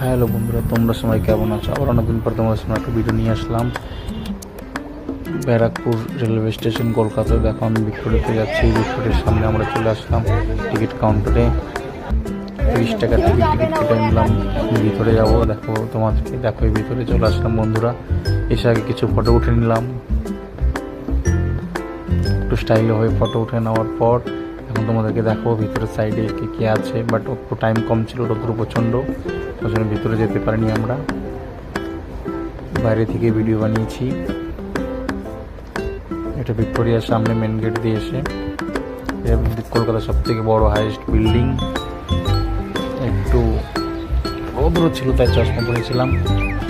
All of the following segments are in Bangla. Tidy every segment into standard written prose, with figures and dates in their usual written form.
হ্যালো বন্ধুরা, তোমরা সবাই কেমন আছো? আবার অনেকদিন পর তোমাদের সামনে একটা ভিডিও নিয়ে আসলাম। ব্যারাকপুর রেলওয়ে স্টেশন, কলকাতায়। দেখো, আমি ভিক্টোরিয়াতে যাচ্ছি। ভিক্টোরিয়ার সামনে আমরা চলে আসলাম টিকিট কাউন্টারে। 30 টাকার টিকিট কেটে নিলাম। ভিতরে যাবো। দেখো, তোমাদেরকে দেখো, এই ভিতরে চলে আসলাম বন্ধুরা। এসে আগে কিছু ফটো উঠে নিলাম, একটু স্টাইলে হয়ে ফটো উঠে নেওয়ার পর এখন তোমাদেরকে দেখো ভিতরের সাইডে কে আছে। বাট একটু টাইম কম ছিল, রোদ্র প্রচণ্ড, ওই জন্য ভিতরে যেতে পারিনি। আমরা বাইরে থেকে ভিডিও বানিয়েছি। এটা ভিক্টোরিয়ার সামনে মেন গেট দিয়ে এসে, কলকাতার সব থেকে বড় হাইয়েস্ট বিল্ডিং। একটু রোদ্র ছিল তাই চশমা পরেছিলাম।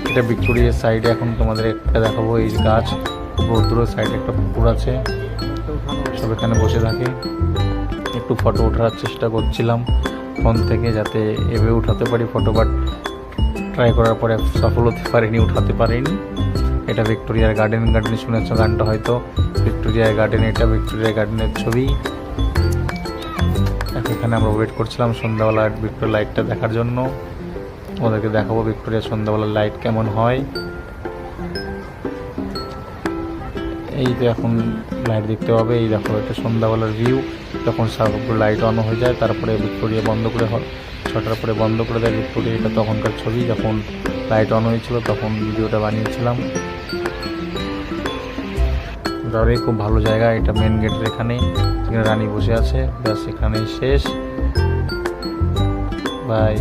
এটা ভিক্টোরিয়ার সাইডে। এখন তোমাদের একটা দেখাবো, এই গাছ, রোদ্র সাইডে একটা পুকুর আছে, সব এখানে বসে থাকে। একটু ফটো ওঠার চেষ্টা করছিলাম ফোন থেকে, যাতে এভাবে উঠাতে পারি ফটো, বাট ট্রাই করার পরে সফল হতে পারিনি, উঠাতে পারিনি। এটা ভিক্টোরিয়ার গার্ডেন। শুনেছো গানটা হয়তো, ভিক্টোরিয়ার গার্ডেন। এটা ভিক্টোরিয়া গার্ডেনের ছবি। এখানে আমরা ওয়েট করছিলাম সন্ধ্যাবেলা ভিক্টোরিয়া লাইটটা দেখার জন্য। ওদেরকে দেখাবো ভিক্টোরিয়া সন্ধ্যাবেলার লাইট কেমন হয়। এই তো এখন লাইট দেখতে পাবে। এই দেখো, এটা সন্ধ্যাবেলার ভিউ। যখন সবগুলো লাইট অন হয়ে যায়, তারপরে ভিক্টোরিয়া বন্ধ করে 6টার পরে বন্ধ করে দেয় ভিক্টোরিয়া। এটা তখনকার ছবি, যখন লাইট অন হয়েছিল তখন ভিডিওটা বানিয়েছিলাম। রারে খুব ভালো জায়গা। এটা মেন গেটের এখানে, যেখানে রানী বসে আছে। ব্যাস, এখানেই শেষ। বাই।